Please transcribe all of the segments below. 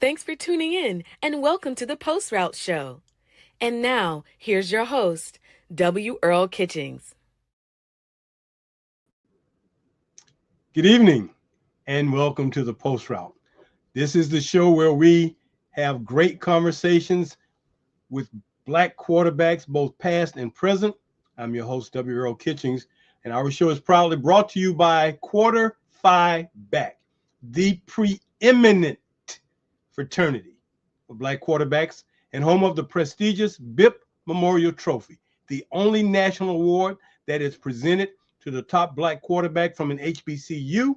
Thanks for tuning in and welcome to the Post Route Show. And now, here's your host, W. Earl Kitchings. Good evening and welcome to the Post Route. This is the show where we have great conversations with Black quarterbacks, both past and present. I'm your host, W. Earl Kitchings, and our show is proudly brought to you by Quarter Phi Back, the preeminent fraternity of Black quarterbacks and home of the prestigious BIP Memorial Trophy, the only national award that is presented to the top Black quarterback from an HBCU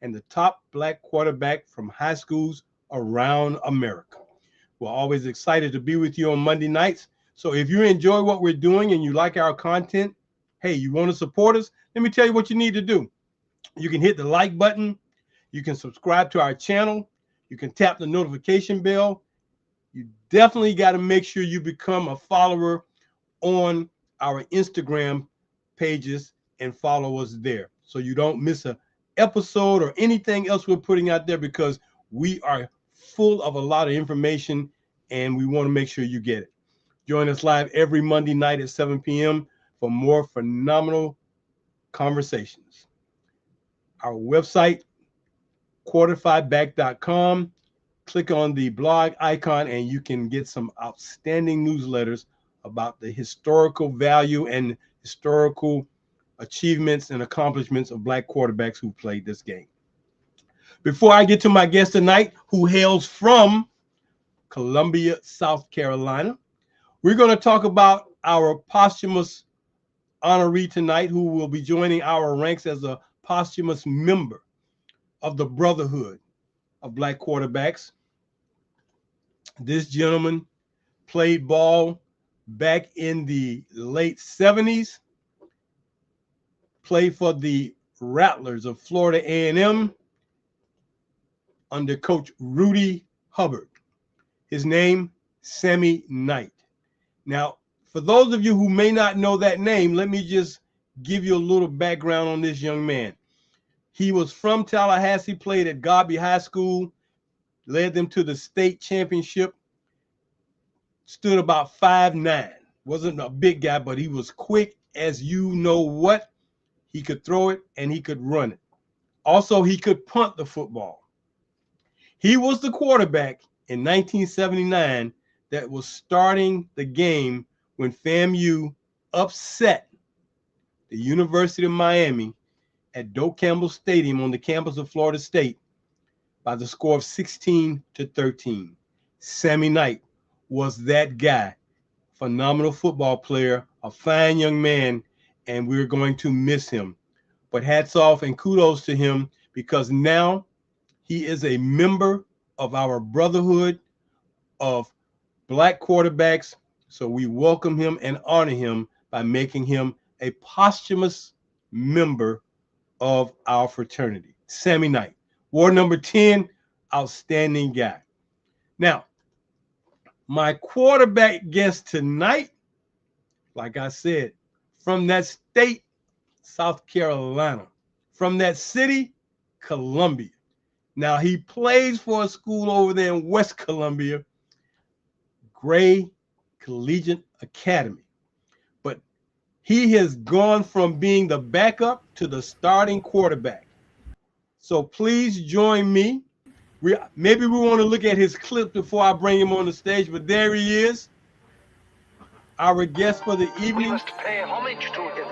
and the top Black quarterback from high schools around America. We're always excited to be with you on Monday nights. So if you enjoy what we're doing and you like our content, hey, you want to support us? Let me tell you what you need to do. You can hit the like button. You can subscribe to our channel. You can tap the notification bell. You definitely got to make sure you become a follower on our Instagram pages and follow us there so you don't miss an episode or anything else we're putting out there, because we are full of a lot of information and we want to make sure you get it. Join us live every Monday night at 7 p.m. for more phenomenal conversations. Our website, quarterphiback.com. Click on the blog icon and you can get some outstanding newsletters about the historical value and historical achievements and accomplishments of Black quarterbacks who played this game. Before I get to my guest tonight, who hails from Columbia, South Carolina, we're going to talk about our posthumous honoree tonight, who will be joining our ranks as a posthumous member of the Brotherhood of Black quarterbacks. This gentleman played ball back in the late 70s, played for the Rattlers of Florida A&M under Coach Rudy Hubbard. His name, Sammy Knight. Now, for those of you who may not know that name, let me just give you a little background on this young man. He was from Tallahassee, played at Godby High School, led them to the state championship, stood about 5'9". Wasn't a big guy, but he was quick as you know what. He could throw it and he could run it. Also, he could punt the football. He was the quarterback in 1979 that was starting the game when FAMU upset the University of Miami at Doak Campbell Stadium on the campus of Florida State by the score of 16-13. Sammy Knight was that guy. Phenomenal football player, a fine young man, and we're going to miss him. But hats off and kudos to him, because now he is a member of our Brotherhood of Black quarterbacks. So we welcome him and honor him by making him a posthumous member of our fraternity. Sammy Knight, Ward number 10, outstanding guy. Now, my quarterback guest tonight, like I said, from that state, South Carolina, from that city, Columbia. Now, he plays for a school over there in West Columbia, Gray Collegiate Academy. But he has gone from being the backup to the starting quarterback. So please join me. Maybe we want to look at his clip before I bring him on the stage, but there he is, our guest for the evening. We must pay homage to him.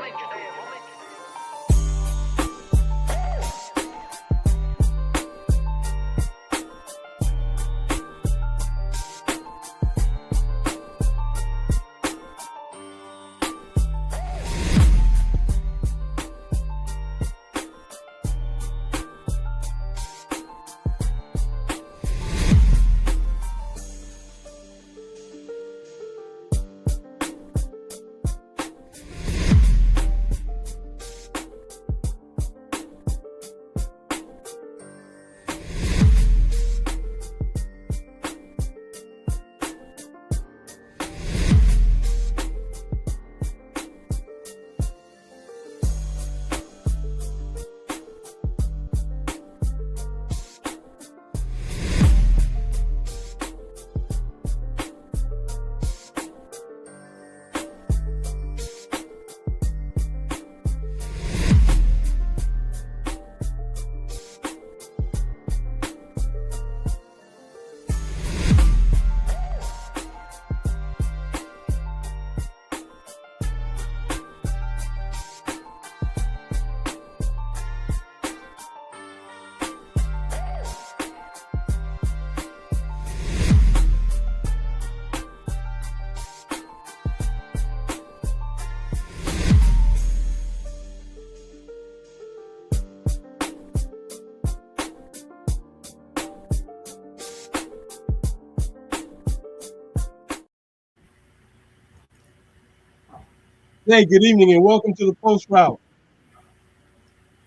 Hey, good evening and welcome to the post route.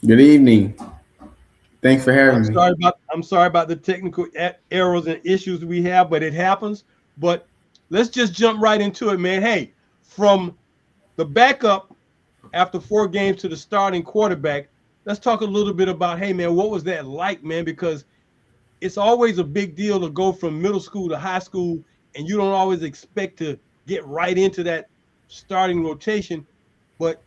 Good evening. Thanks for having me. I'm sorry about the technical errors and issues we have, but it happens. But let's just jump right into it, man. Hey, from the backup after 4 games to the starting quarterback, let's talk a little bit about, hey, man, what was that like, man? Because it's always a big deal to go from middle school to high school, and you don't always expect to get right into that starting rotation. But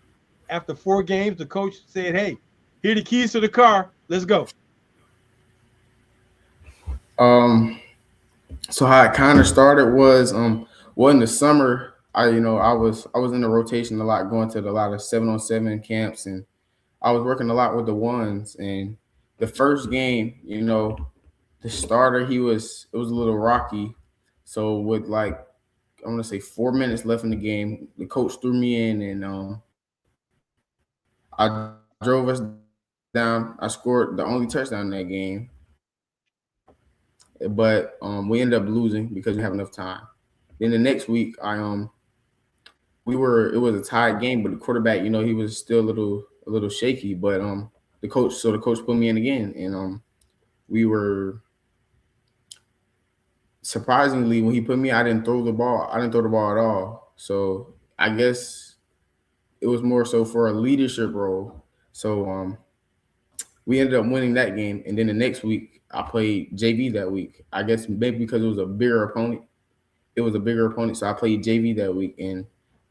after 4 games, the coach said, hey, here are the keys to the car. Let's go. Um, so how it kind of started was well in the summer I was in the rotation a lot, going to a lot of 7-on-7 camps, and I was working a lot with the ones. And the first game, the starter, it was a little rocky. So with like I want to say 4 minutes left in the game, the coach threw me in, and I drove us down. I scored the only touchdown in that game, but we ended up losing because we didn't have enough time. Then the next week, it was a tied game, but the quarterback, he was still a little shaky. But the coach put me in again, and we were surprisingly, when he put me, I didn't throw the ball. I didn't throw the ball at all. So I guess it was more so for a leadership role. So we ended up winning that game, and then the next week I played JV that week. I guess maybe because it was a bigger opponent. It was a bigger opponent, so I played JV that week. And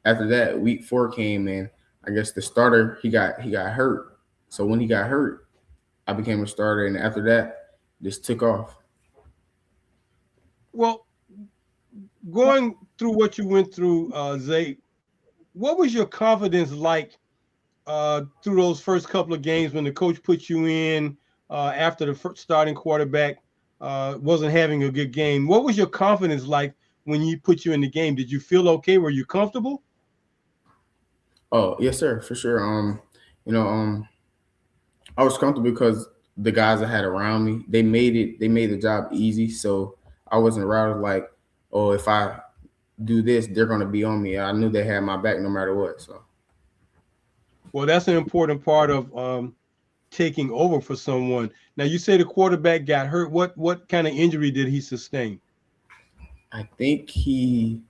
after that, week 4 came, and I guess the starter he got hurt. So when he got hurt, I became a starter, and after that, just took off. Well, going through what you went through, Zay, what was your confidence like through those first couple of games when the coach put you in after the first starting quarterback wasn't having a good game? What was your confidence like when he put you in the game? Did you feel okay? Were you comfortable? Oh yes, sir, for sure. You know, I was comfortable because the guys I had around me, they made the job easy. So I wasn't rattled like, oh, if I do this, they're gonna be on me. I knew they had my back no matter what. So Well, that's an important part of taking over for someone. Now, you say the quarterback got hurt. What kind of injury did he sustain? I think he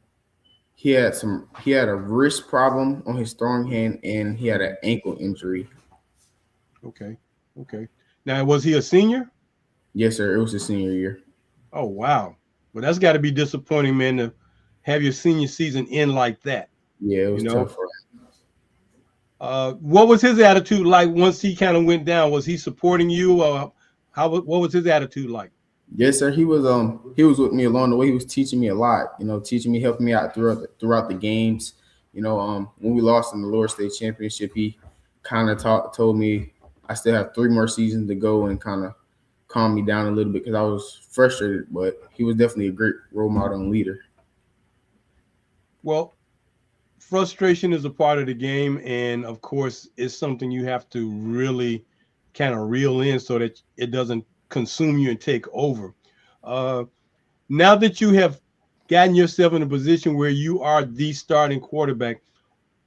had a wrist problem on his throwing hand, and he had an ankle injury. Okay, okay. Now, was he a senior? Yes, sir. It was his senior year. Oh, wow. Well, that's got to be disappointing, man, to have your senior season end like that. Yeah, it You was know, tough for him. what was his attitude like once he kind of went down? Was he supporting you, or what was his attitude like? Yes, sir. He was with me along the way. He was teaching me a lot, teaching me, helping me out throughout the games. When we lost in the lower state championship, he kind of told me I still have 3 more seasons to go, and kind of calmed me down a little bit because I was frustrated. But he was definitely a great role model and leader. Well, frustration is a part of the game, and of course, it's something you have to really kind of reel in so that it doesn't consume you and take over. Uh, Now that you have gotten yourself in a position where you are the starting quarterback,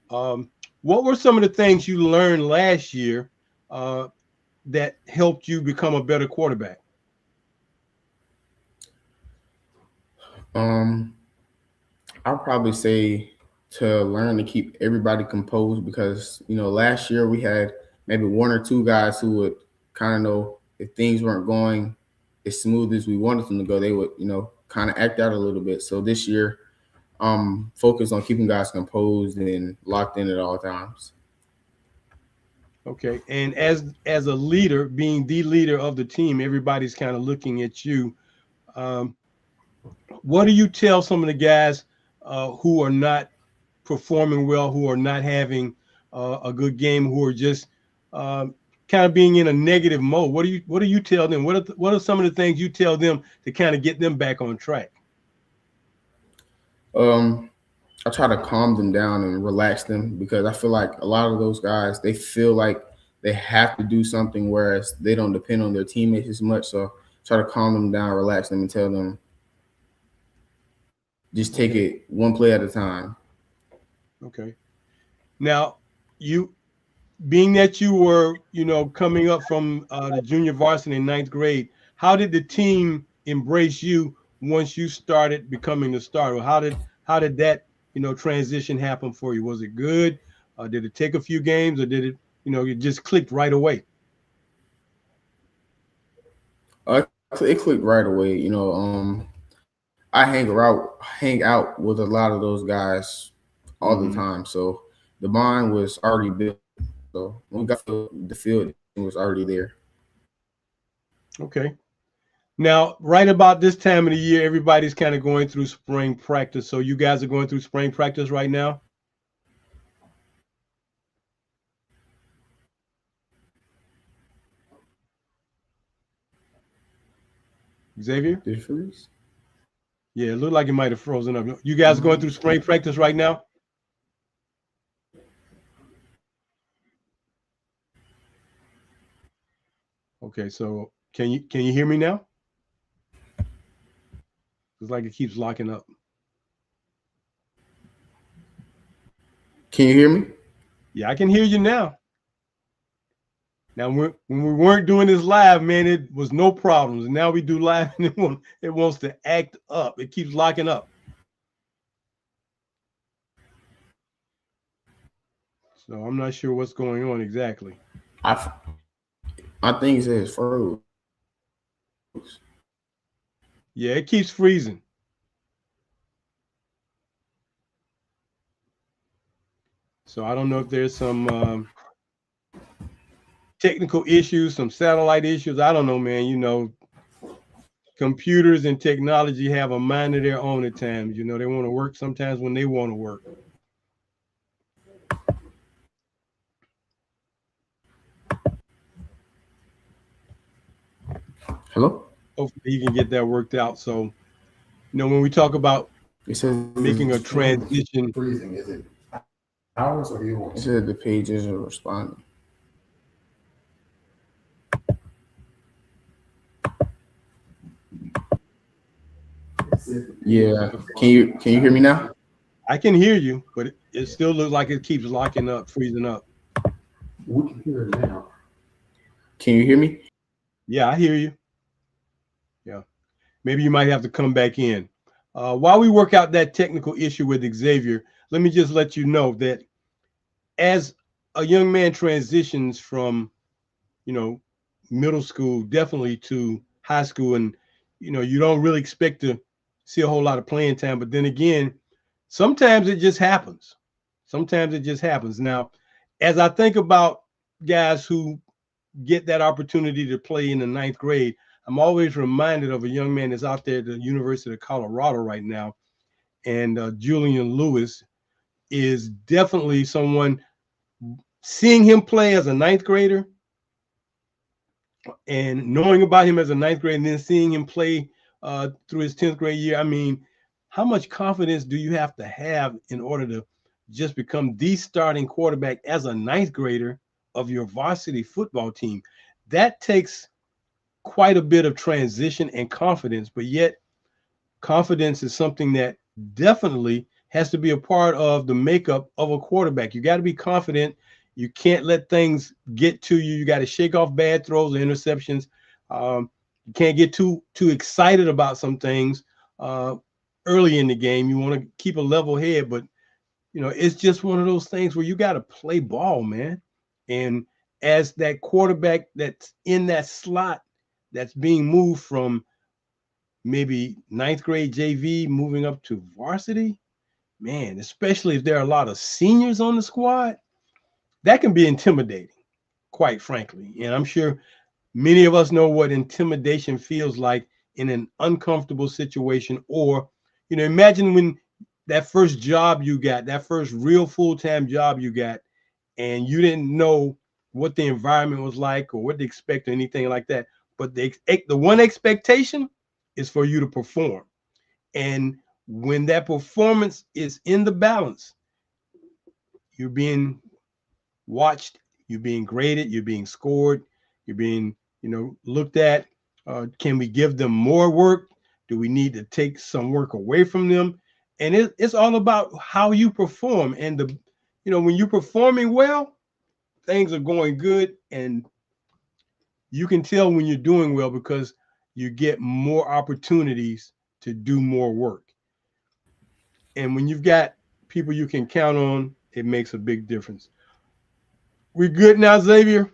um, what were some of the things you learned last year uh, that helped you become a better quarterback? Um, I'll probably say to learn to keep everybody composed, because last year we had maybe 1 or 2 guys who would kind of know if things weren't going as smooth as we wanted them to go, they would kind of act out a little bit. So this year, focus on keeping guys composed and locked in at all times. Okay, and as a leader, being the leader of the team, everybody's kind of looking at you. Um, what do you tell some of the guys who are not performing well, who are not having a good game, who are just um, kind of being in a negative mode? What do you tell them? What are some of the things you tell them to kind of get them back on track? Um, I try to calm them down and relax them, because I feel like a lot of those guys, they feel like they have to do something, whereas they don't depend on their teammates as much. So try to calm them down, relax them, and tell them just take Okay, it one play at a time. okay. Now, you being that you were, coming up from the junior varsity in ninth grade, how did the team embrace you once you started becoming the starter? How did that, transition happen for you? Was it good? Did it take a few games, or did it, it just clicked right away? It clicked right away. I hang out with a lot of those guys all the Hmm. time. So the bond was already built. So when we got to the field, it was already there. Okay. Now, right about this time of the year, everybody's kind of going through spring practice. So you guys are going through spring practice right now, Xavier? Did you freeze? Yeah, it looked like it might have frozen up. You guys are going through spring practice right now? Okay, so can you hear me now? It's like it keeps locking up. Can you hear me? Yeah, I can hear you now. Now, when we weren't doing this live, man, it was no problems. And now we do live, and it wants to act up. It keeps locking up. So I'm not sure what's going on exactly. I I think it says froze. Yeah, it keeps freezing. So I don't know if there's some technical issues, some satellite issues. I don't know, man. Computers and technology have a mind of their own at times. They want to work sometimes when they want to work. Hello? Hopefully you can get that worked out. So, when we talk about It says making a it's transition, freezing. Is it ours or yours? It said the page isn't responding. Yeah. Can you hear me now? I can hear you, but it still looks like it keeps locking up, freezing up. We can hear it now. Can you hear me? Yeah, I hear you. Yeah. Maybe you might have to come back in. While we work out that technical issue with Xavier, let me just let you know that as a young man transitions from, you know, middle school definitely to high school, and you don't really expect to see a whole lot of playing time, but then again, sometimes it just happens. Sometimes it just happens. Now, as I think about guys who get that opportunity to play in the ninth grade, I'm always reminded of a young man that's out there at the University of Colorado right now, and Julian Lewis is definitely someone. Seeing him play as a ninth grader and knowing about him as a ninth grade, and then seeing him play through his 10th grade year, I mean, how much confidence do you have to have in order to just become the starting quarterback as a ninth grader of your varsity football team? That takes quite a bit of transition and confidence, but yet confidence is something that definitely has to be a part of the makeup of a quarterback. You got to be confident. You can't let things get to you. You got to shake off bad throws or interceptions. You can't get too excited about some things early in the game. You want to keep a level head, but it's just one of those things where you got to play ball, man. And as that quarterback that's in that slot that's being moved from maybe ninth grade JV moving up to varsity, man, especially if there are a lot of seniors on the squad, that can be intimidating, quite frankly. And I'm sure many of us know what intimidation feels like in an uncomfortable situation. Or, imagine when that first job you got, that first real full-time job you got, and you didn't know what the environment was like or what to expect or anything like that. But the one expectation is for you to perform. And when that performance is in the balance, you're being watched, you're being graded, you're being scored, you're being, looked at. Can we give them more work? Do we need to take some work away from them? And it's all about how you perform. And when you're performing well, things are going good, and you can tell when you're doing well because you get more opportunities to do more work. And when you've got people you can count on, it makes a big difference. We're good now, Xavier?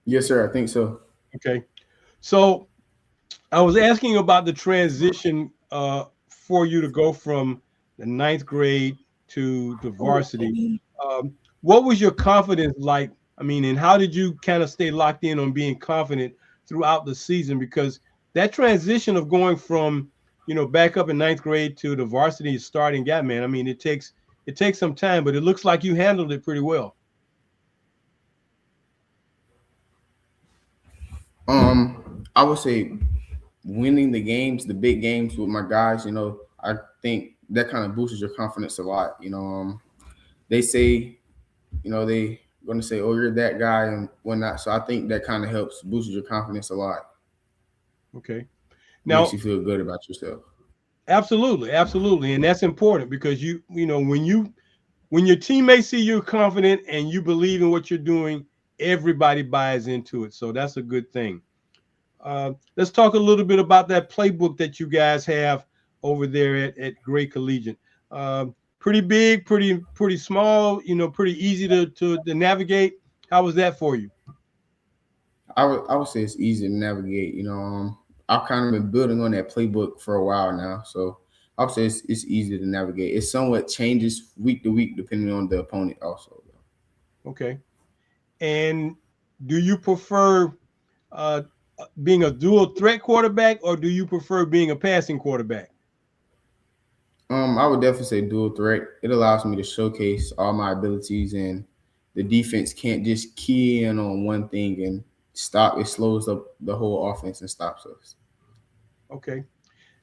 Yes, sir. I think so. Okay. So I was asking about the transition for you to go from the ninth grade to the varsity. What was your confidence like? I mean, and how did you kind of stay locked in on being confident throughout the season? Because that transition of going from, back up in ninth grade to the varsity starting gap, man. I mean, it takes some time, but it looks like you handled it pretty well. I would say winning the games, the big games with my guys, I think that kind of boosts your confidence a lot. They say, they gonna say, "Oh, you're that guy," and whatnot. So I think that kind of helps boost your confidence a lot. Okay. Makes Now, you feel good about yourself. absolutely, absolutely, and that's important because when your teammates see you're confident and you believe in what you're doing, everybody buys into it. So that's a good thing. Let's talk a little bit about that playbook that you guys have over there at Great Collegiate. Pretty big, pretty small, pretty easy to navigate. How was that for you? I would say it's easy to navigate. I've kind of been building on that playbook for a while now, so I would say it's easy to navigate. It somewhat changes week to week depending on the opponent, also. Okay. And do you prefer uh, being a dual threat quarterback, or do you prefer being a passing quarterback? I would definitely say dual threat. It allows me to showcase all my abilities, and the defense can't just key in on one thing and stop. It slows up the whole offense and stops us. Okay.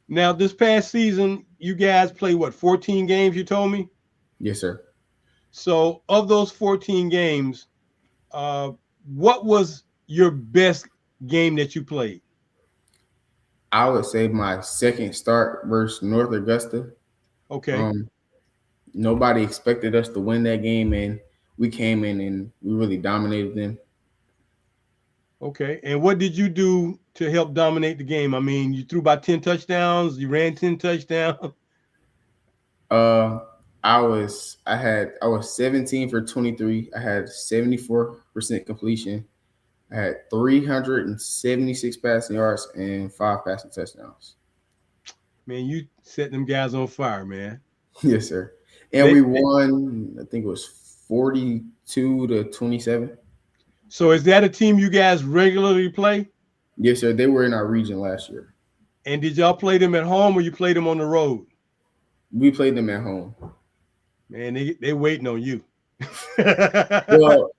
Now, this past season, you guys played what, 14 games, you told me? Yes, sir. So, of those 14 games, uh, what was your best game that you played? I would say my second start versus North Augusta. Okay. Um, Nobody expected us to win that game, and we came in and we really dominated them. Okay. And what did you do to help dominate the game? I mean, you threw about 10 touchdowns, you ran 10 touchdowns. Uh, I was 17 for 23. I had 74% completion. I had 376 passing yards and 5 passing touchdowns. Man, you set them guys on fire, man. Yes, sir. And They, we they- won. I think it was 42-27. so, is that a team you guys regularly play? Yes, sir. They were in our region last year. And did y'all play them at home or you played them on the road? We played them at home. Man, they waiting on you. Well.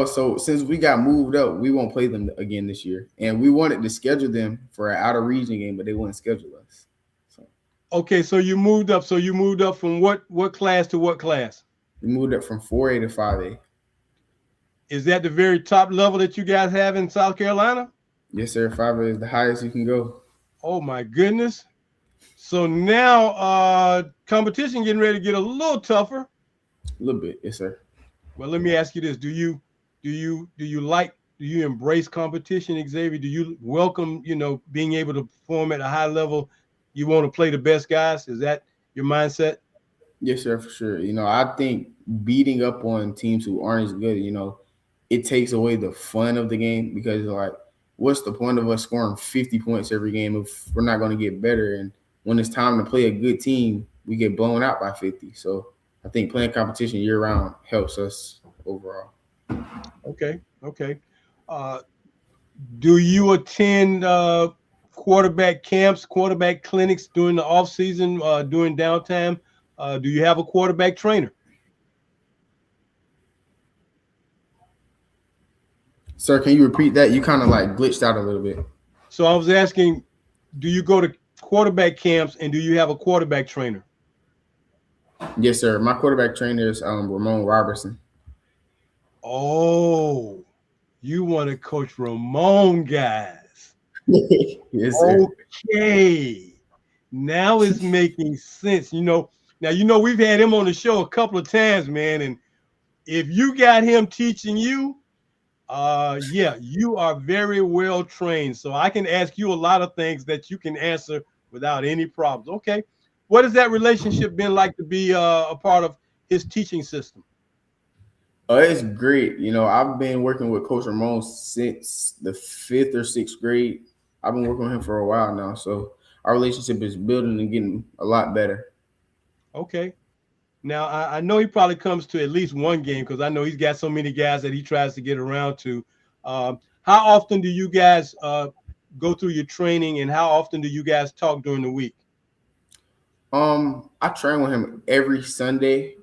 So since we got moved up, we won't play them again this year, and we wanted to schedule them for an out of region game, but they wouldn't schedule us. So Okay, so you moved up. So you moved up from what class to what class? we moved up from 4A to 5A. Is that the very top level that you guys have in South Carolina? Yes, sir. 5A is the highest you can go. Oh my goodness. So now competition getting ready to get a little tougher. A little bit, yes, sir. Well, let me ask you this. Do you embrace competition, Xavier? Do you welcome, being able to perform at a high level? You want to play the best guys? Is that your mindset? Yes, sir, for sure. I think beating up on teams who aren't as good, it takes away the fun of the game because, like, what's the point of us scoring 50 points every game if we're not going to get better? And when it's time to play a good team, we get blown out by 50. So I think playing competition year round helps us overall. Okay. Do you attend quarterback camps, quarterback clinics during the off season, during downtime? Do you have a quarterback trainer? Sir, can you repeat that? You kind of like glitched out a little bit. So I was asking, do you go to quarterback camps and do you have a quarterback trainer? Yes, sir. My quarterback trainer is Ramon Robertson. Oh, you want to coach Ramon guys. Yes, sir. Okay. Now it's making sense. Now Now, we've had him on the show a couple of times, man. And if you got him teaching you, yeah, you are very well trained. So I can ask you a lot of things that you can answer without any problems. Okay. What has that relationship been like to be a part of his teaching system? It's great. I've been working with Coach Ramon since the 5th or 6th grade. I've been working with him for a while now. So our relationship is building and getting a lot better. Okay. Now, I know he probably comes to at least one game because I know he's got so many guys that he tries to get around to. How often do you guys go through your training, and how often do you guys talk during the week? I train with him every Sunday.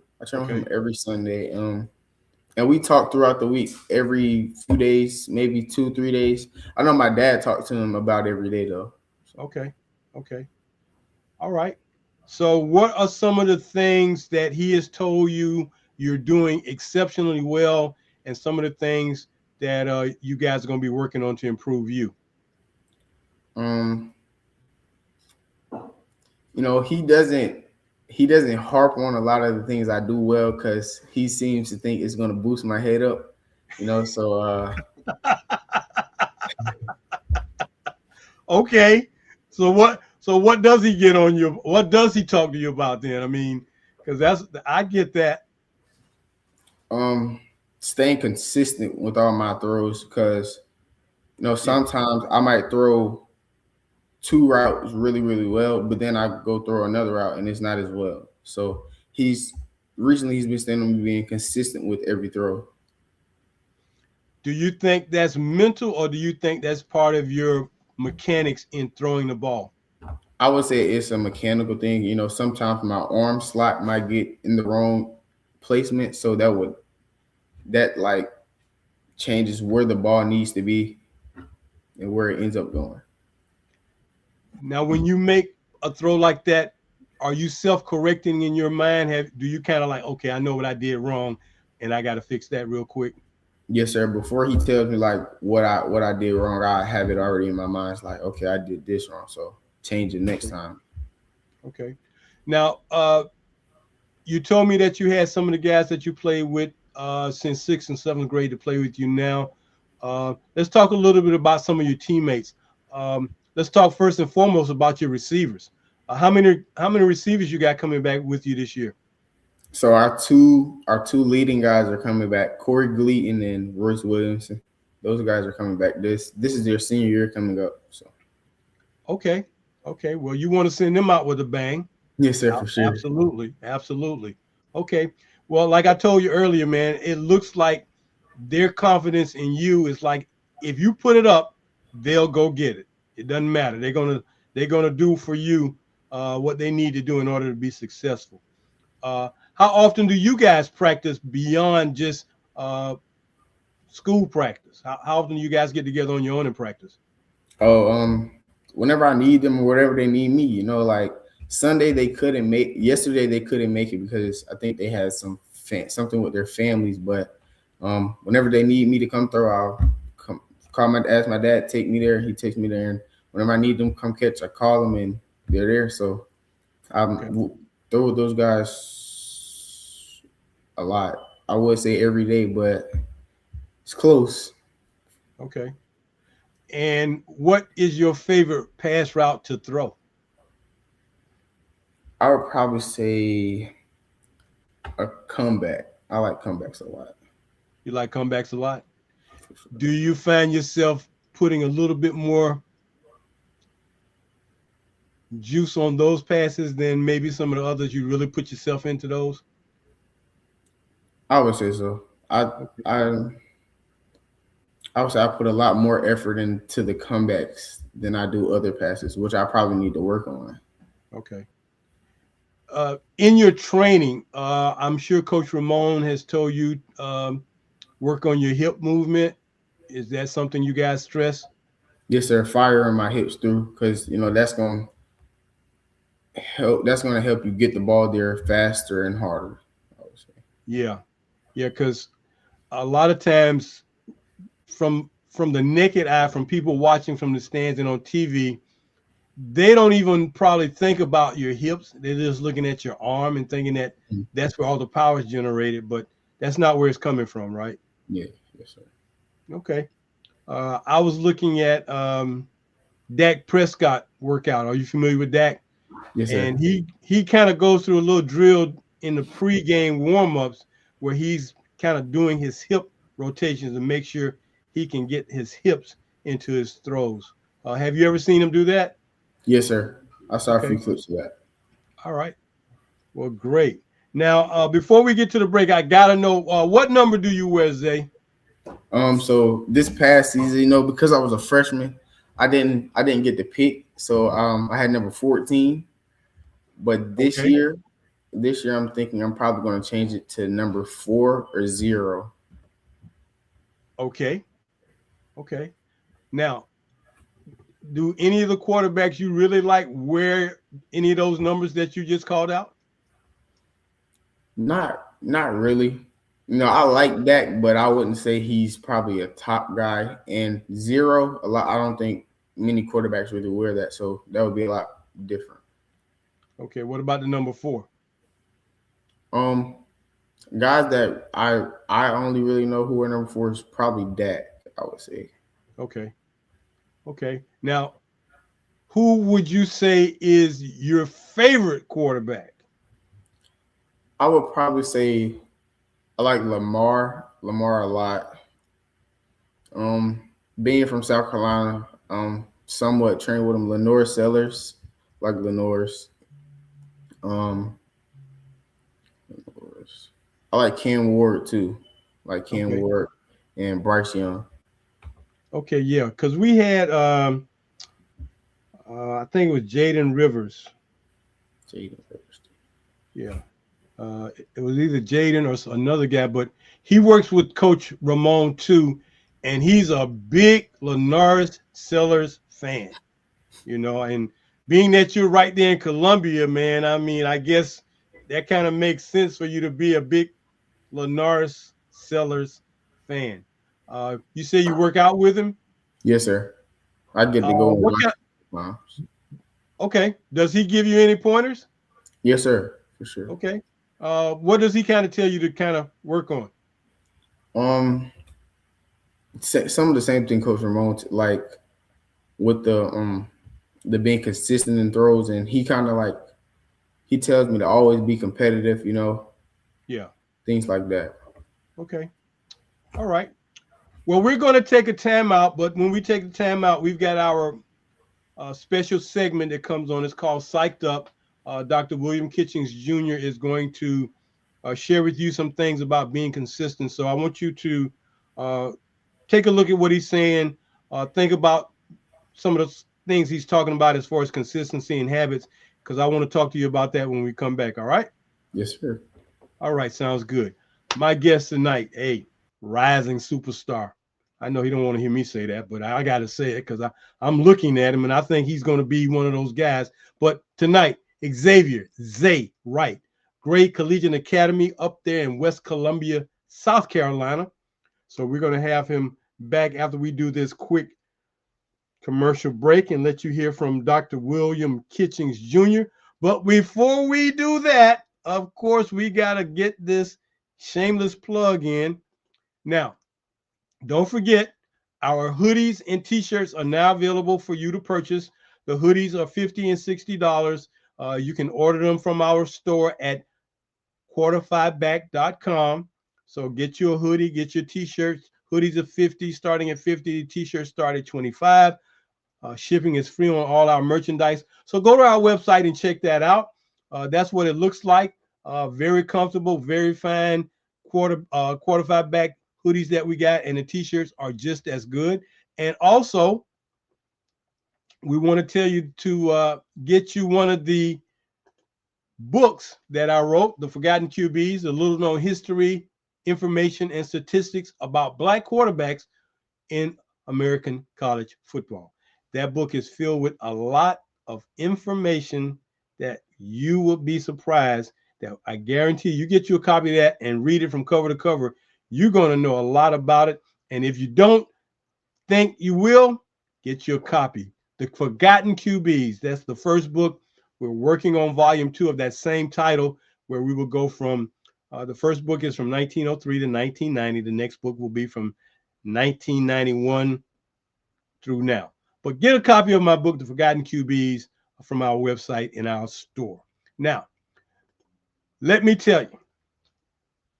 And we talk throughout the week, every few days, maybe 2-3 days. I know my dad talked to him about every day though. Okay. All right. So what are some of the things that he has told you you're doing exceptionally well, and some of the things that you guys are going to be working on to improve you? He doesn't harp on a lot of the things I do well because he seems to think it's going to boost my head up. So Okay. So what does he get on you? What does he talk to you about then? I mean, because I get that. Staying consistent with all my throws because sometimes I might throw 2 routes really, really well, but then I go throw another route and it's not as well. So he's been staying on me being consistent with every throw. Do you think that's mental, or do you think that's part of your mechanics in throwing the ball? I would say it's a mechanical thing. Sometimes my arm slot might get in the wrong placement, so that changes where the ball needs to be and where it ends up going. Now, when you make a throw like that, are you self-correcting in your mind? Do you kind of like, okay, I know what I did wrong, and I got to fix that real quick? Yes, sir. Before he tells me what I did wrong, I have it already in my mind. It's like, okay, I did this wrong, so change it next time. Okay. Now, you told me that you had some of the guys that you played with since 6th and 7th grade to play with you now. Let's talk a little bit about some of your teammates. Let's talk first and foremost about your receivers. How many receivers you got coming back with you this year? So our two leading guys are coming back, Corey Gleaton and Royce Williamson. Those guys are coming back. This is their senior year coming up. So okay. Well, you want to send them out with a bang. Yes, sir, for sure. Absolutely. Okay. Well, like I told you earlier, man, it looks like their confidence in you is like, if you put it up, they'll go get it. It doesn't matter. They're gonna do for you what they need to do in order to be successful. How often do you guys practice beyond just school practice? How often do you guys get together on your own and practice? Whenever I need them or whatever they need me, like Sunday yesterday they couldn't make it because I think they had something with their families. But whenever they need me to come through, I'll ask my dad, take me there. He takes me there, and whenever I need them come catch, I call them and they're there. So I'm throw with those guys a lot. I would say every day, but it's close. Okay. And what is your favorite pass route to throw? I would probably say a comeback. I like comebacks a lot. You like comebacks a lot? Do you find yourself putting a little bit more juice on those passes than maybe some of the others? You really put yourself into those? I would say so. I would say I put a lot more effort into the comebacks than I do other passes, which I probably need to work on. Okay. In your training, I'm sure Coach Ramon has told you work on your hip movement. Is that something you guys stress? Yes, sir. Firing my hips through because that's going to help you get the ball there faster and harder, I would say. Yeah, because a lot of times from the naked eye, from people watching from the stands and on TV, they don't even probably think about your hips. They're just looking at your arm and thinking that that's where all the power is generated, but that's not where it's coming from, right? Yeah, yes, sir. Okay. I was looking at Dak Prescott workout. Are you familiar with Dak? Yes, sir. And he kind of goes through a little drill in the pregame warm-ups where he's kind of doing his hip rotations to make sure he can get his hips into his throws. Have you ever seen him do that? Yes, sir. I saw a Okay. few clips of that. All right. Well, great. Now, before we get to the break, I gotta know what number do you wear, Zay? So this past season, because I was a freshman, I didn't get to pick. So I had number 14. But Okay. this year I'm thinking I'm probably going to change it to number 4 or 0. Okay. Okay. Now, do any of the quarterbacks you really like wear any of those numbers that you just called out? Not really. I like Dak, but I wouldn't say he's probably a top guy. And 0, a lot. I don't think many quarterbacks really wear that, so that would be a lot different. Okay. What about the number 4? Um, Guys that I only really know who wear number 4 is probably Dak, I would say. Okay. Okay. Now, who would you say is your favorite quarterback? I would probably say I like Lamar a lot. Being from South Carolina, somewhat trained with him. Lenore Sellers, like Lenore's. Um, I like Cam Ward too, like Cam Okay. Ward and Bryce Young. Okay. Yeah. Because we had, I think it was Jaden Rivers. Jaden. Yeah. It was either Jaden or another guy, but he works with Coach Ramon too, and he's a big Lenore's Sellers fan. And being that you're right there in Columbia, man, I mean, I guess that kind of makes sense for you to be a big Lenore's Sellers fan. You say you work out with him? Yes, sir. I get to go and What watch. kind? Wow. Okay. Does he give you any pointers? Yes, sir, for sure. Okay. What does he kind of tell you to kind of work on? Some of the same thing Coach Ramon like with the being consistent in throws, and he kind of like he tells me to always be competitive, Yeah. things like that. Okay. All right. Well, we're going to take a timeout, but when we take the timeout, we've got our special segment that comes on. It's called Psyched Up. Dr. William Kitchings Jr. is going to share with you some things about being consistent. So I want you to take a look at what he's saying. Think about some of the things he's talking about as far as consistency and habits, because I want to talk to you about that when we come back. All right? Yes, sir. All right. Sounds good. My guest tonight, rising superstar. I know he don't want to hear me say that, but I got to say it because I'm looking at him and I think he's going to be one of those guys. But tonight, Xavier Zay Wright, great Collegiate Academy up there in West Columbia, South Carolina. So we're going to have him back after we do this quick commercial break and let you hear from Dr. William Kitchings Jr. But before we do that, of course, we got to get this shameless plug in. Now, don't forget, our hoodies and t-shirts are now available for you to purchase. The hoodies are $50 and $60. You can order them from our store at quarterfiveback.com. So get you a hoodie, get your t-shirts. Hoodies are $50, starting at $50. T-shirts start at $25. Shipping is free on all our merchandise. So go to our website and check that out. That's what it looks like. Very comfortable, very fine quarter five back hoodies that we got, and the t-shirts are just as good. And also, we want to tell you to get you one of the books that I wrote, The Forgotten QBs, a little known history, information, and statistics about Black quarterbacks in American college football. That book is filled with a lot of information that you will be surprised that I guarantee you get you a copy of that and read it from cover to cover. You're going to know a lot about it. And if you don't think you will, get your copy. The Forgotten QBs. That's the first book. We're working on volume 2 of that same title, where we will go from the first book is from 1903 to 1990. The next book will be from 1991 through now. But get a copy of my book, The Forgotten QBs, from our website in our store. Now, let me tell you,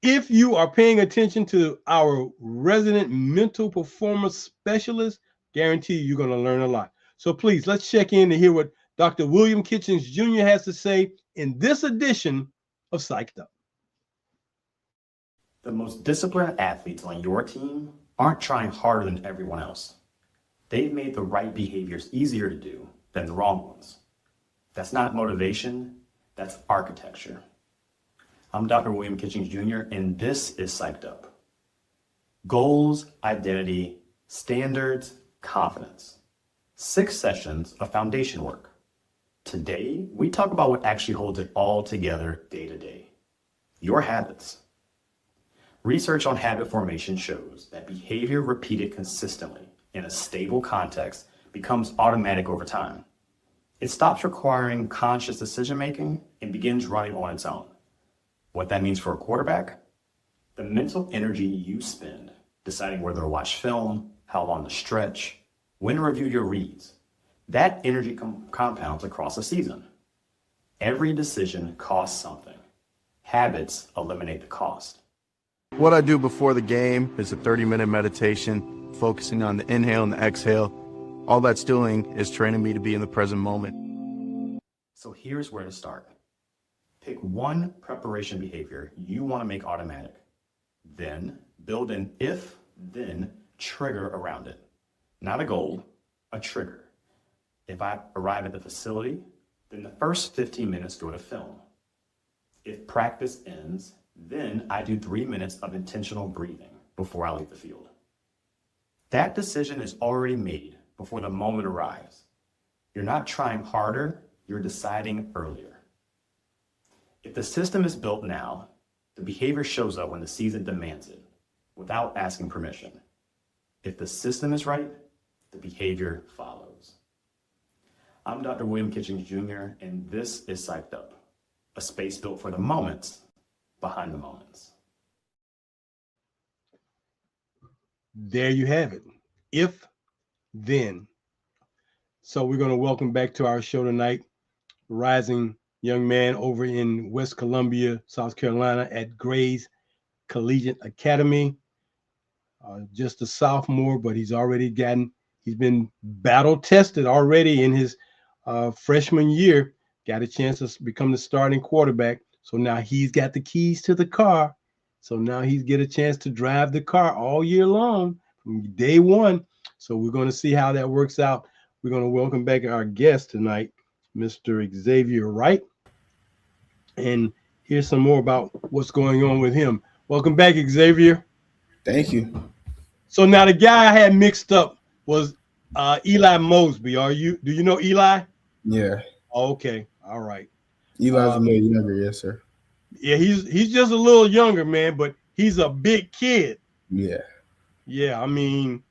if you are paying attention to our resident mental performance specialist, guarantee you're going to learn a lot. So please, let's check in to hear what Dr. William Kitchings Jr. has to say in this edition of Psyched Up. The most disciplined athletes on your team aren't trying harder than everyone else. They've made the right behaviors easier to do than the wrong ones. That's not motivation, that's architecture. I'm Dr. William Kitchings Jr., and this is Psyched Up. Goals, identity, standards, confidence. 6 sessions of foundation work. Today, we talk about what actually holds it all together day to day. Your habits. Research on habit formation shows that behavior repeated consistently in a stable context becomes automatic over time. It stops requiring conscious decision-making and begins running on its own. What that means for a quarterback? The mental energy you spend deciding whether to watch film, how long to stretch, when to review your reads, that energy compounds across a season. Every decision costs something. Habits eliminate the cost. What I do before the game is a 30-minute meditation, focusing on the inhale and the exhale. All that's doing is training me to be in the present moment. So here's where to start. Pick one preparation behavior you want to make automatic. Then build an if-then trigger around it. Not a goal, a trigger. If I arrive at the facility, then the first 15 minutes go to film. If practice ends, then I do 3 minutes of intentional breathing before I leave the field. That decision is already made before the moment arrives. You're not trying harder, you're deciding earlier. If the system is built now, the behavior shows up when the season demands it, without asking permission. If the system is right, the behavior follows. I'm Dr. William Kitchings Jr., and this is Psyched Up, a space built for the moments behind the moments. There you have it. If, then. So we're going to welcome back to our show tonight, rising young man over in West Columbia, South Carolina at Gray's Collegiate Academy. Just a sophomore, but he's been battle tested already in his freshman year, got a chance to become the starting quarterback. So now he's got the keys to the car. So now he's get a chance to drive the car all year long from day one. So we're going to see how that works out. We're going to welcome back our guest tonight, Mr. Xavier Wright. And here's some more about what's going on with him. Welcome back, Xavier. Thank you. So now the guy I had mixed up was Eli Mosby. Do you know Eli? Yeah. Oh, okay. All right. Eli's a little younger, yes, sir. Yeah, he's just a little younger, man, but he's a big kid. Yeah. Yeah, I mean,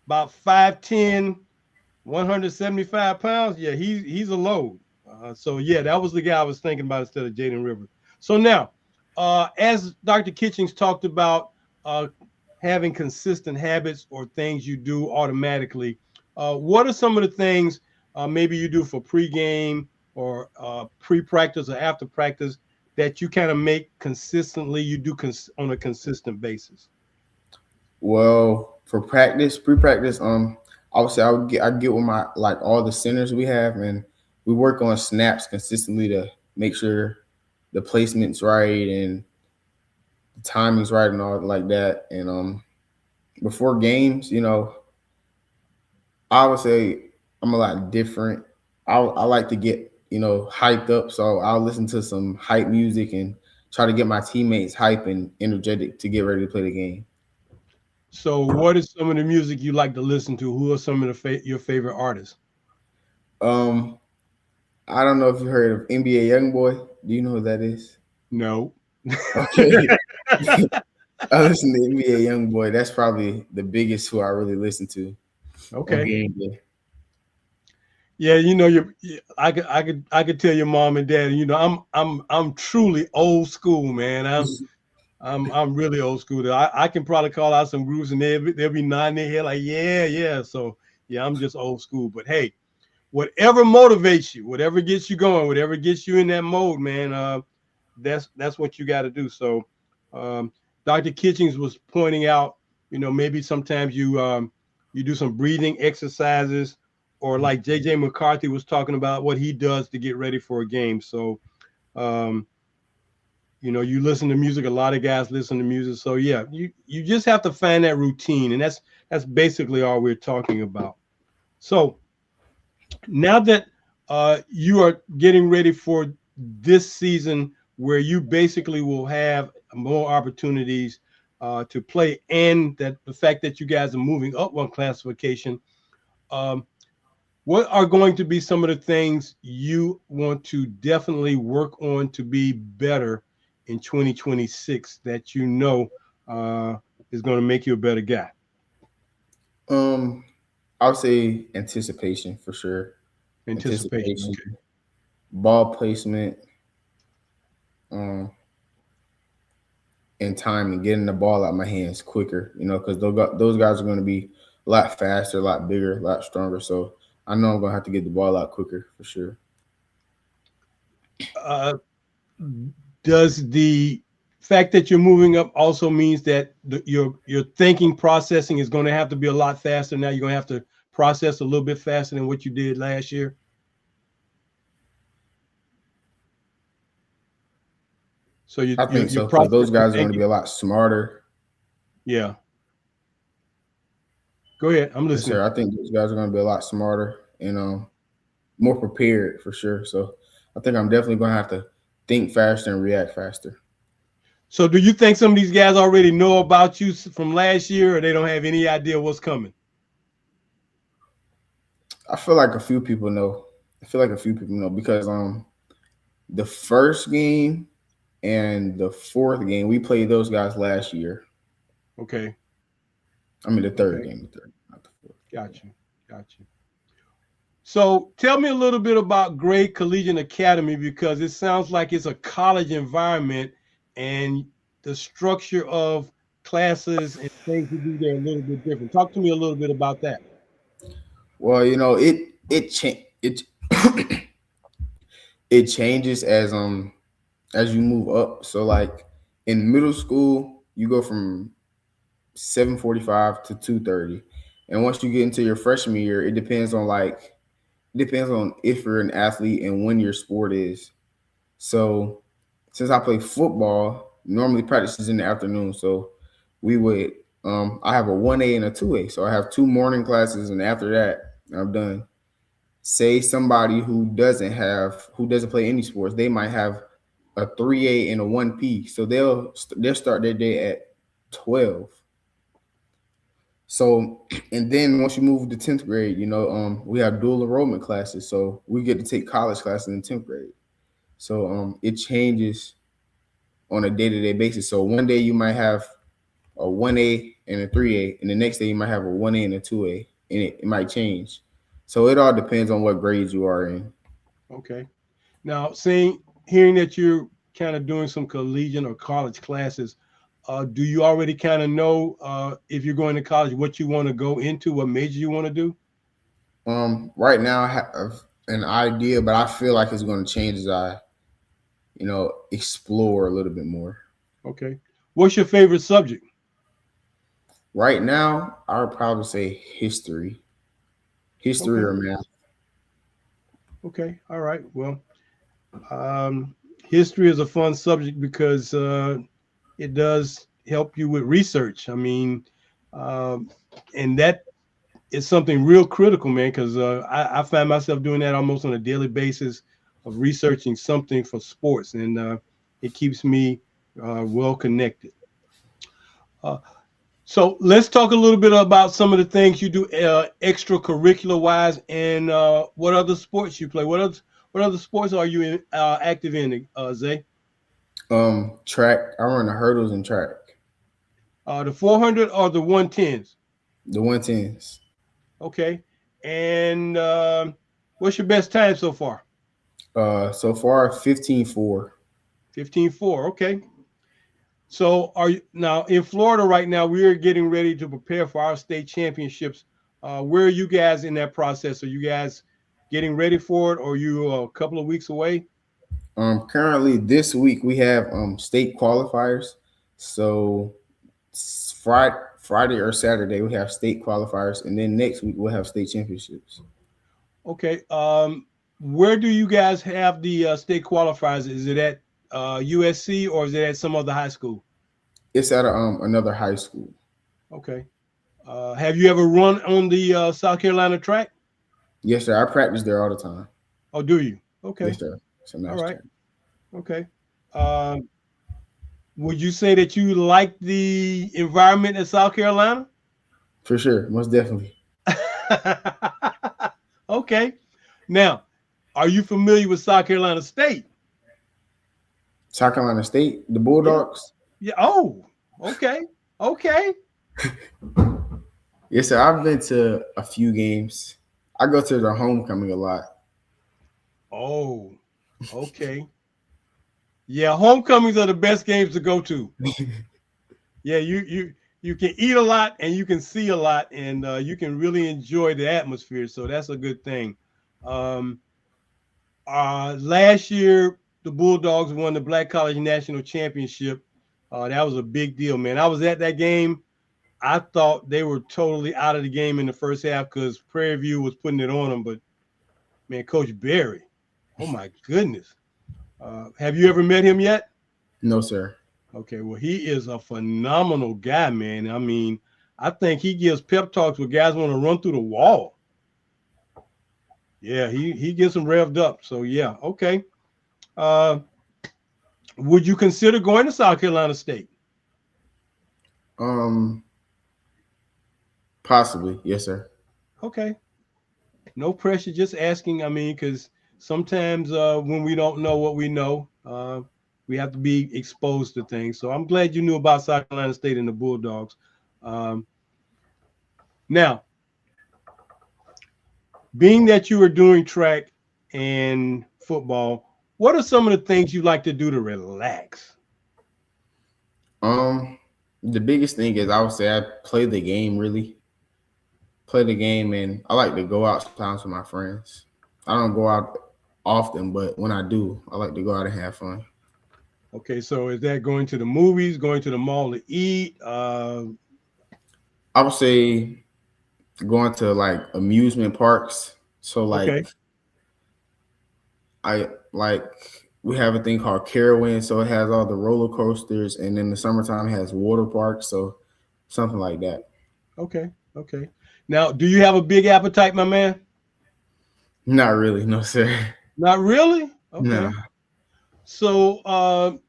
about 5'10", 175 pounds. Yeah, he's a load. So yeah, that was the guy I was thinking about instead of Jaden Rivers. So now, as Dr. Kitchings talked about having consistent habits or things you do automatically, what are some of the things maybe you do for pregame or pre-practice or after practice that you kind of make consistently, you do on a consistent basis? Well, for pre-practice, obviously I get with my all the centers we have, and we work on snaps consistently to make sure the placement's right and the timing's right and all like that. And before games, I would say I'm a lot different. I like to get hyped up, so I'll listen to some hype music and try to get my teammates hype and energetic to get ready to play the game. So what is some of the music you like to listen to? Who are some of your favorite artists? I don't know if you heard of NBA YoungBoy. Do you know who that is? No. Okay. I listen to NBA YoungBoy. That's probably the biggest who I really listen to. Okay. Yeah, I could tell your mom and dad. I'm truly old school, man. I'm really old school. I can probably call out some groups and they'll be nodding their head like, yeah, yeah. So yeah, I'm just old school. But hey, whatever motivates you, whatever gets you going, whatever gets you in that mode, man, that's what you got to do. So um, Dr. Kitchings was pointing out, maybe sometimes you do some breathing exercises, or like JJ McCarthy was talking about what he does to get ready for a game. So um, you listen to music. A lot of guys listen to music. So yeah, you just have to find that routine, and that's basically all we're talking about. So now that you are getting ready for this season, where you basically will have more opportunities to play, and that the fact that you guys are moving up one classification, um, what are going to be some of the things you want to definitely work on to be better in 2026 that is going to make you a better guy? Um, I would say anticipation for sure. Anticipation. Anticipation, Okay. ball placement, um, and time and getting the ball out my hands quicker. Because those guys are going to be a lot faster, a lot bigger, a lot stronger. So I know I'm going to have to get the ball out quicker for sure. Uh, does the fact that you're moving up also means that your thinking processing is going to have to be a lot faster now? You're going to have to process a little bit faster than what you did last year. So I think your so because those processing guys are going to thinking. be a lot smarter. Yeah. Go ahead. I'm Yes, listening. sir. I think those guys are going to be a lot smarter and more prepared for sure. So I think I'm definitely going to have to think faster and react faster. So do you think some of these guys already know about you from last year, or they don't have any idea what's coming? I feel like a few people know. Because the first game and the fourth game we played those guys last year. Okay. I mean the third Okay. game, not the fourth. Got you. So tell me a little bit about Gray Collegiate Academy, because it sounds like it's a college environment, and the structure of classes and things you do there are a little bit different. Talk to me a little bit about that. Well, it it changes as you move up. So like in middle school, you go from 7:45 to 2:30. And once you get into your freshman year, it depends on if you're an athlete and when your sport is. So since I play football, normally practice is in the afternoon. So we would I have a 1A and a 2A. So I have two morning classes, and after that, I'm done. Say somebody who doesn't play any sports, they might have a 3A and a 1P. So they'll start their day at 12. So, and then once you move to 10th grade, we have dual enrollment classes. So we get to take college classes in 10th grade. So it changes on a day-to-day basis. So one day you might have a 1A and a 3A, and the next day you might have a 1A and a 2A, and it might change. So it all depends on what grades you are in. Okay. Now, hearing that you're kind of doing some collegiate or college classes, do you already kind of know if you're going to college, what you want to go into, what major you want to do? Right now I have an idea, but I feel like it's going to change as I, explore a little bit more. Okay. What's your favorite subject? Right now, I would probably say history Okay. or math. Okay. All right. Well, history is a fun subject because it does help you with research. I mean, and that is something real critical, man, because I find myself doing that almost on a daily basis of researching something for sports, and it keeps me well connected. Uh, so let's talk a little bit about some of the things you do extracurricular wise, and what other sports you play. What other sports are you active in, Zay? Track. I run the hurdles and track. The 400 or the 110s? The 110s. Okay. And What's your best time so far? So far 15-4. 15-4. Okay. So are you now in Florida right now? We are getting ready to prepare for our state championships. Where are you guys in that process? Are you guys getting ready for it, or are you a couple of weeks away? Currently this week we have state qualifiers. So Friday or Saturday we have state qualifiers, and then next week we'll have state championships. Okay. Where do you guys have the state qualifiers? Is it at USC or is it at some other high school? It's at another high school. Okay. Have you ever run on the South Carolina track? Yes, sir. I practice there all the time. Oh, do you? Okay. Yes, sir. It's a nice All right. track. Okay. Would you say that you like the environment in South Carolina? For sure, most definitely. Okay. Now, are you familiar with South Carolina State? South Carolina State, the Bulldogs. Yeah. Oh, okay. Okay. Yes, sir. I've been to a few games. I go to the homecoming a lot. Oh, okay. Yeah, homecomings are the best games to go to. Yeah, you can eat a lot and you can see a lot, and you can really enjoy the atmosphere. So that's a good thing. Last year, the Bulldogs won the Black College National Championship. That was a big deal, man. I was at that game. I thought they were totally out of the game in the first half because Prairie View was putting it on them. But, man, Coach Berry, oh, my goodness. Have you ever met him yet? No, sir. Okay, well, he is a phenomenal guy, man. I mean, I think he gives pep talks where guys want to run through the wall. Yeah, he gets them revved up. So, yeah, okay. Would you consider going to South Carolina State? Possibly. Yes, sir. Okay. No pressure, just asking. I mean, because sometimes when we don't know what we know, we have to be exposed to things. So I'm glad you knew about South Carolina State and the Bulldogs. Now, being that you are doing track and football, what are some of the things you like to do to relax? The biggest thing is I would say I play the game, really. Play the game, and I like to go out sometimes with my friends. I don't go out often, but when I do, I like to go out and have fun. Okay, so is that going to the movies, going to the mall to eat? I would say going to like amusement parks. So like Okay. we have a thing called Carowinds, so it has all the roller coasters, and in the summertime it has water parks, so something like that. Okay. Okay. Now, do you have a big appetite, my man? Not really, no sir. Not really? Okay. No. So,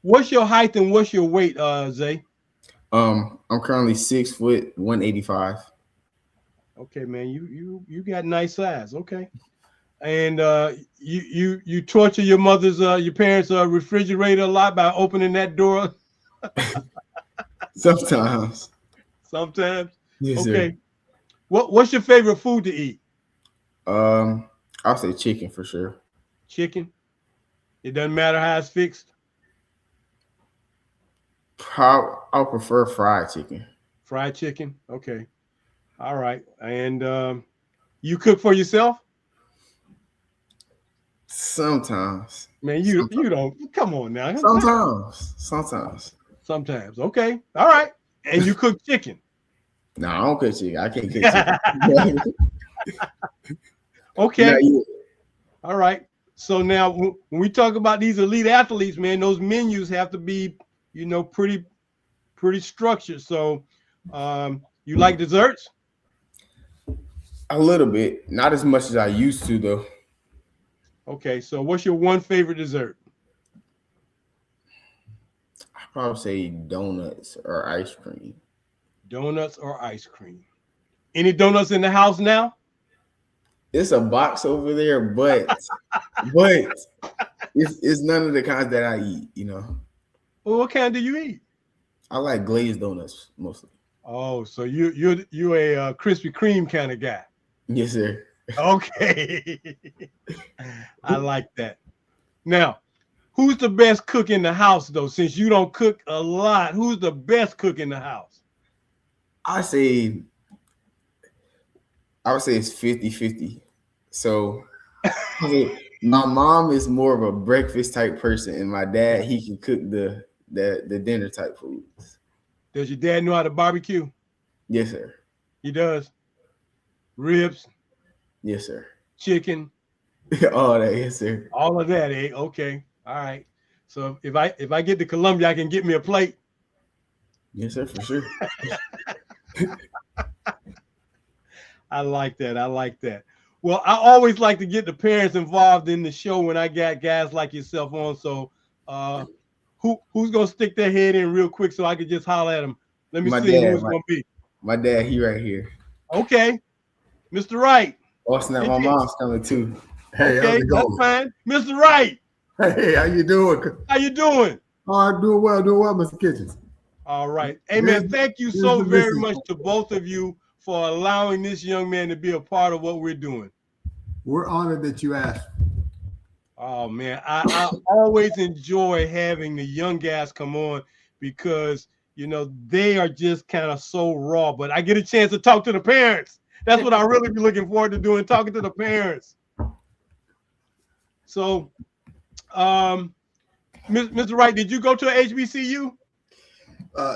what's your height and what's your weight, Zay? I'm currently 6 foot 185. Okay, man, you got nice size. Okay, and you torture your parents' refrigerator a lot by opening that door. Sometimes. Sometimes. Yes, Okay. Sir. What's your favorite food to eat? I'll say chicken for sure. Chicken. It doesn't matter how it's fixed. I'll prefer fried chicken. Fried chicken. Okay. All right. And you cook for yourself? Sometimes. Man, you don't. Come on now. Sometimes. Okay. All right. And you cook chicken? No, I don't cook chicken. I can't cook chicken. Okay. All right. So now when we talk about these elite athletes, man, those menus have to be, pretty structured. So you like desserts? A little bit. Not as much as I used to, though. Okay. So what's your one favorite dessert? I'd probably say donuts or ice cream. Donuts or ice cream. Any donuts in the house now? It's a box over there, but it's none of the kinds that I eat, Well, what kind do you eat? I like glazed donuts mostly. Oh, so you're a Krispy Kreme kind of guy. Yes, sir. Okay. I like that. Now, who's the best cook in the house, though? Since you don't cook a lot, who's the best cook in the house? I say I would say it's 50-50. So my mom is more of a breakfast type person, and my dad, he can cook the dinner type foods. Does your dad know how to barbecue? Yes, sir. He does. Ribs, Yes, sir. chicken, All that, yes, sir. all of that, eh? Okay. All right. So if I get to Columbia, I can get me a plate. Yes, sir, for sure. I like that. I like that. Well, I always like to get the parents involved in the show when I got guys like yourself on. So who's gonna stick their head in real quick so I can just holler at them? Let me see who it's gonna be. My dad, he right here. Okay. Mr. Wright. Oh, snap, my mom's coming too. Hey, how's Okay, it that's going? fine. Mr. Wright, Hey, how you doing? how you doing? Oh, I'm doing well, Mr. Kitchens. All right. Hey, man, thank you so here's the very message. much to both of you for allowing this young man to be a part of what we're doing. We're honored that you asked. Oh, man, I always enjoy having the young guys come on because, you know, they are just kind of so raw, but I get a chance to talk to the parents. That's what I really be looking forward to doing, talking to the parents. So, Mr. Wright, did you go to a HBCU?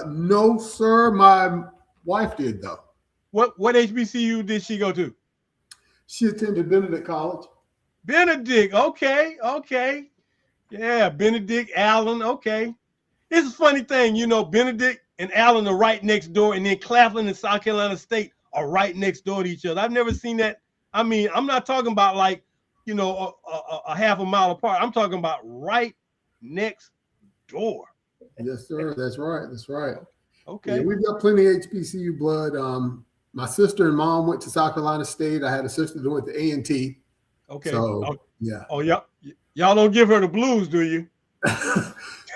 No, sir. My wife did, though. What HBCU did she go to? She attended Benedict College. Benedict. Okay. Yeah, Benedict, Allen. Okay. It's a funny thing, you know, Benedict and Allen are right next door, and then Claflin and South Carolina State are right next door to each other. I've never seen that. I mean, I'm not talking about like, you know, a half a mile apart. I'm talking about right next door. Yes, sir. That's right. That's right. Okay. Yeah, we've got plenty of HBCU blood. My sister and mom went to South Carolina State. I had a sister that went to A&T. Okay. So, yeah. Oh, y'all don't give her the blues, do you?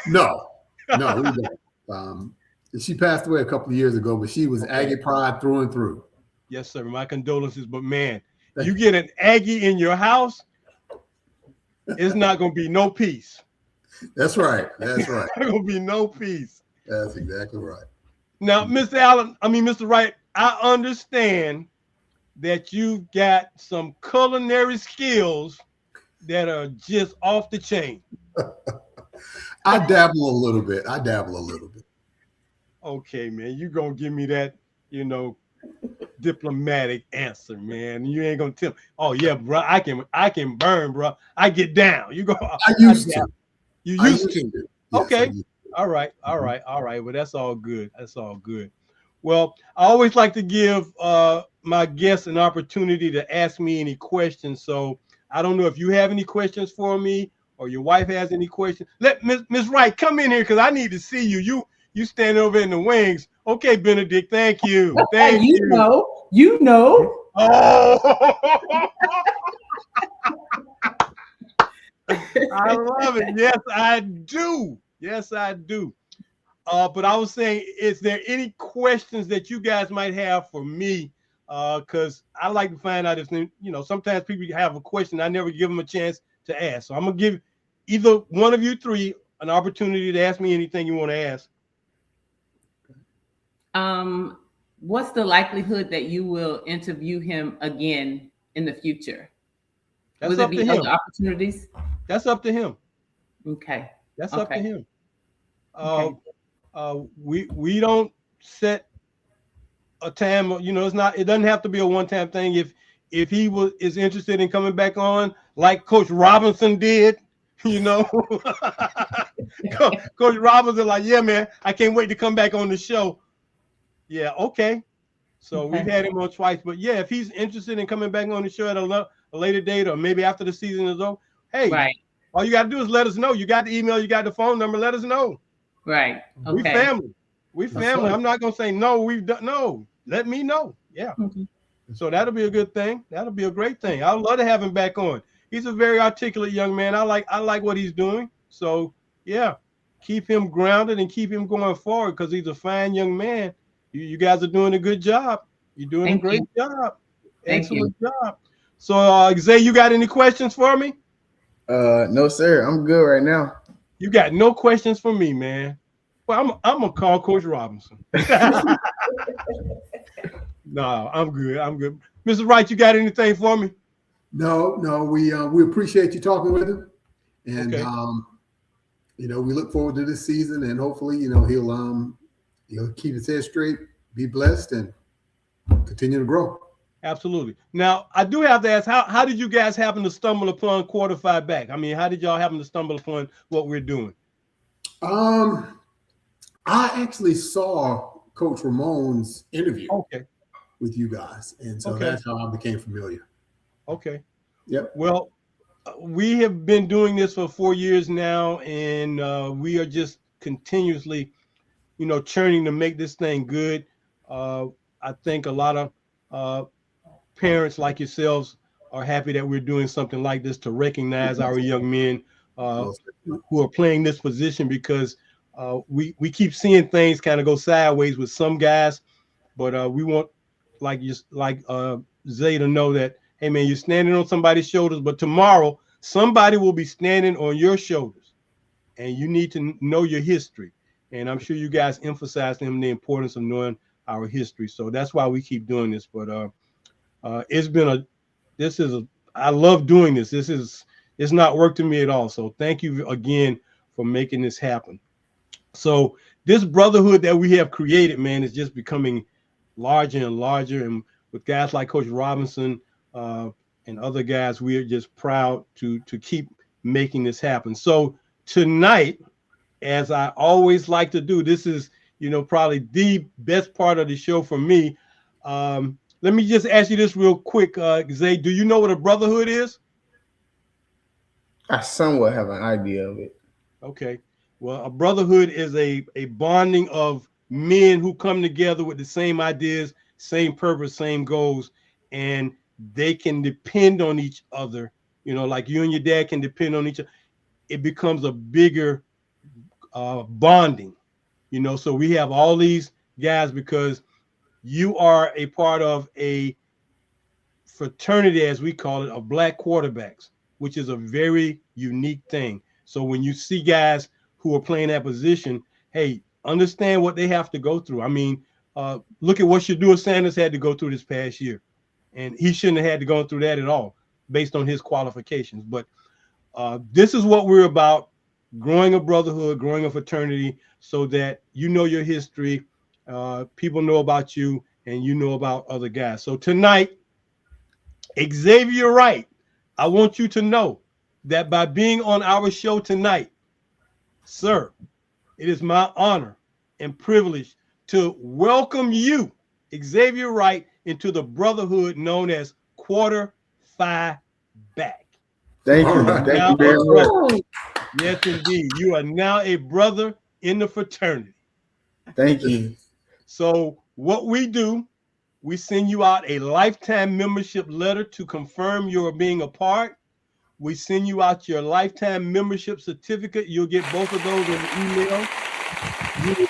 No, we don't. She passed away a couple of years ago, but she was Aggie pride through and through. Yes, sir. My condolences. But man, you get an Aggie in your house, it's not going to be no peace. That's right. That's right. There's going to be no peace. That's exactly right. Now, Mr. Wright, I understand that you got some culinary skills that are just off the chain. I dabble a little bit. Okay, man, you gonna give me that, you know, diplomatic answer, man. You ain't gonna tell me, oh yeah, bro, I can burn, bro. I get down. You go. I used to. You used to. Yes, Okay. All right. Well, that's all good. Well, I always like to give my guests an opportunity to ask me any questions. So I don't know if you have any questions for me or your wife has any questions. Let Miss Wright come in here because I need to see you. You stand over in the wings. Okay, Benedict. Thank you. Thank you. You know. Oh. I love it. Yes, I do. But I was saying, is there any questions that you guys might have for me? Because I like to find out if, you know, sometimes people have a question. I never give them a chance to ask. So I'm going to give either one of you three an opportunity to ask me anything you want to ask. What's the likelihood that you will interview him again in the future? That's Will up there to be him. other opportunities? That's up to him. Okay. That's up to him. Okay. We don't set a time. You know, it doesn't have to be a one-time thing. If he is interested in coming back on, like Coach Robinson did, you know, Coach Robinson, like, yeah, man, I can't wait to come back on the show. Yeah, okay. So we've had him on twice, but yeah, if he's interested in coming back on the show at a later date or maybe after the season is over, hey, all you got to do is let us know. You got the email, you got the phone number. Let us know. Right. Okay. We family. Right. I'm not gonna say no. No. Let me know. Yeah. Okay. So that'll be a good thing. That'll be a great thing. I'd love to have him back on. He's a very articulate young man. I like what he's doing. So yeah, keep him grounded and keep him going forward because he's a fine young man. You guys are doing a good job. You're doing a great job. Excellent job. So, Zay, you got any questions for me? No, sir. I'm good right now. You got no questions for me, man. Well, I'm gonna call Coach Robinson. No, I'm good. I'm good. Mr. Wright, you got anything for me? No. We appreciate you talking with him, and Okay. we look forward to this season, and hopefully, he'll keep his head straight, be blessed, and continue to grow. Absolutely. Now, I do have to ask, how did you guys happen to stumble upon quarter five back? I mean, how did y'all happen to stumble upon what we're doing? I actually saw Coach Ramon's interview with you guys, and so that's how I became familiar. Okay. Yep. Well, we have been doing this for 4 years now, and we are just continuously, churning to make this thing good. I think a lot of parents like yourselves are happy that we're doing something like this to recognize our young men who are playing this position, because we keep seeing things kind of go sideways with some guys, but we want Zay to know that, hey man, you're standing on somebody's shoulders, but tomorrow somebody will be standing on your shoulders, and you need to know your history. And I'm sure you guys emphasize to him the importance of knowing our history. So that's why we keep doing this. But I love doing this. It's not work to me at all. So thank you again for making this happen. So this brotherhood that we have created, man, is just becoming larger and larger. And with guys like Coach Robinson and other guys, we are just proud to keep making this happen. So tonight, as I always like to do, this is, probably the best part of the show for me. Let me just ask you this real quick, Zay. Do you know what a brotherhood is? I somewhat have an idea of it. Okay. Well, a brotherhood is a bonding of men who come together with the same ideas, same purpose, same goals, and they can depend on each other. Like you and your dad can depend on each other. It becomes a bigger bonding, so we have all these guys because you are a part of a fraternity, as we call it, of black quarterbacks, which is a very unique thing. So when you see guys who are playing that position, hey, understand what they have to go through. I mean, look at what Shedeur Sanders had to go through this past year, and he shouldn't have had to go through that at all based on his qualifications. But this is what we're about: growing a brotherhood, growing a fraternity, so that you know your history, people know about you, and you know about other guys. So tonight, Xavier Wright, I want you to know that by being on our show tonight, sir, it is my honor and privilege to welcome you, Xavier Wright, into the brotherhood known as Quarter Phi Back. Thank you. Thank you very much. Yes, indeed. You are now a brother in the fraternity. Thank you. So what we do, we send you out a lifetime membership letter to confirm you're being a part. We send you out your lifetime membership certificate. You'll get both of those in the email. You will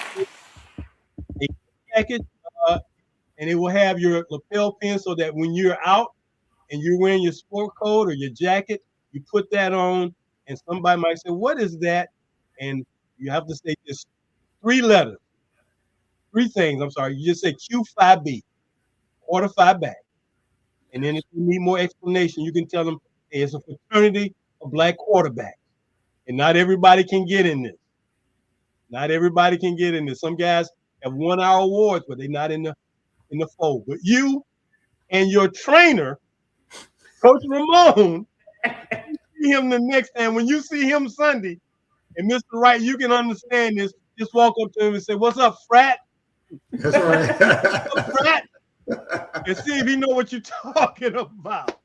get a package, and it will have your lapel pin so that when you're out and you're wearing your sport coat or your jacket, you put that on, and somebody might say, "What is that?" And you have to say just three things. I'm sorry. You just say Q5B, Quarter Phi Back. And then if you need more explanation, you can tell them, hey, it's a fraternity of black quarterbacks. And not everybody can get in this. Not everybody can get in this. Some guys have won our awards, but they're not in the fold. But you and your trainer, Coach Ramon, see him the next time. When you see him Sunday, and Mr. Wright, you can understand this. Just walk up to him and say, "What's up, frat?" That's right. What's up, frat? And see if he know what you're talking about.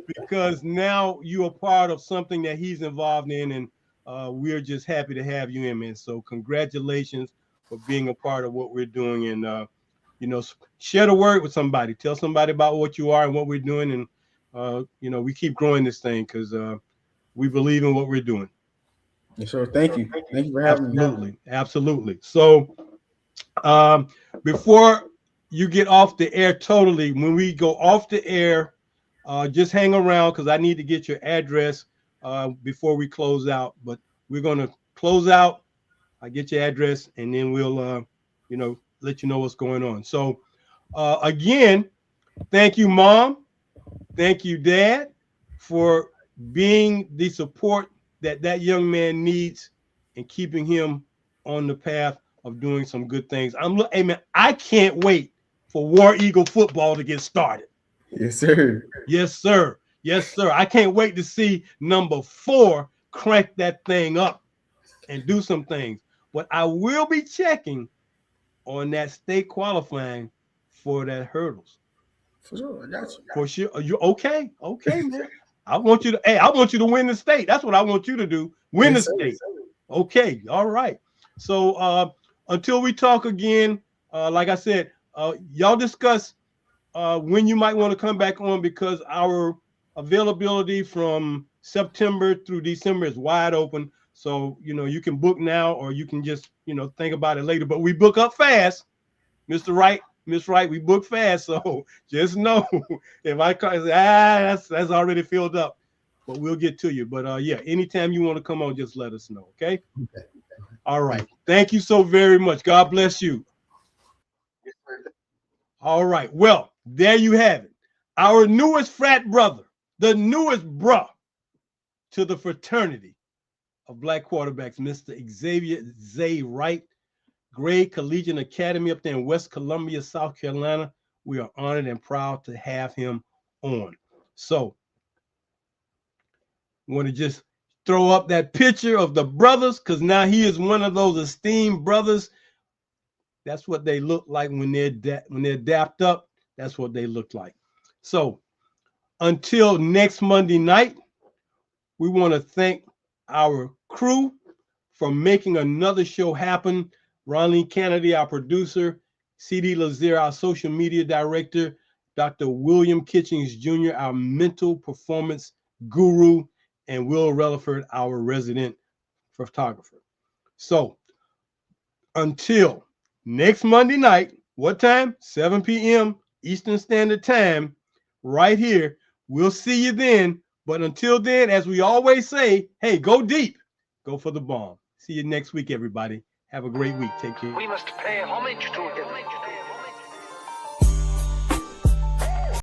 Because now you are part of something that he's involved in, and we're just happy to have you in, man. So congratulations for being a part of what we're doing, and share the word with somebody. Tell somebody about what you are and what we're doing, and we keep growing this thing because we believe in what we're doing. Yes, sir. Thank you. Thank you for having me. Absolutely. So before you get off the air totally, when we go off the air, just hang around because I need to get your address before we close out. But we're going to close out. I get your address, and then we'll, let you know what's going on. So, again, thank you, Mom. Thank you, Dad, for being the support that young man needs and keeping him on the path of doing some good things. Hey, man, I can't wait for War Eagle football to get started. Yes, sir. Yes, sir. Yes, sir. I can't wait to see number 4 crank that thing up and do some things. But I will be checking on that state qualifying for that hurdles. For sure, I got you. For sure. Are you okay? Okay, man. I want you to win the state. That's what I want you to do. Win the state. Okay. All right. So until we talk again, like I said, y'all discuss when you might want to come back on, because our availability from September through December is wide open. So, you can book now, or you can just, think about it later. But we book up fast, Mr. Wright. Miss Wright, we book fast. So just know if I call, that's already filled up. But we'll get to you. But yeah, anytime you want to come on, just let us know. Okay. All right. Thank you so very much. God bless you. All right. Well, there you have it. Our newest frat brother, the newest bruh to the fraternity of black quarterbacks, Mr. Xavier Zay Wright, Grade Collegiate Academy up there in West Columbia, South Carolina. We are honored and proud to have him on. So, I want to just throw up that picture of the brothers, because now he is one of those esteemed brothers. That's what they look like when they're dapped up. That's what they look like. So, until next Monday night, we want to thank our crew for making another show happen. Ronnie Kennedy, our producer, C.D. Lazier, our social media director, Dr. William Kitchings Jr., our mental performance guru, and Will Relaford, our resident photographer. So until next Monday night, what time? 7 p.m. Eastern Standard Time, right here. We'll see you then. But until then, as we always say, hey, go deep. Go for the bomb. See you next week, everybody. Have a great week. Take care. We must pay homage to him.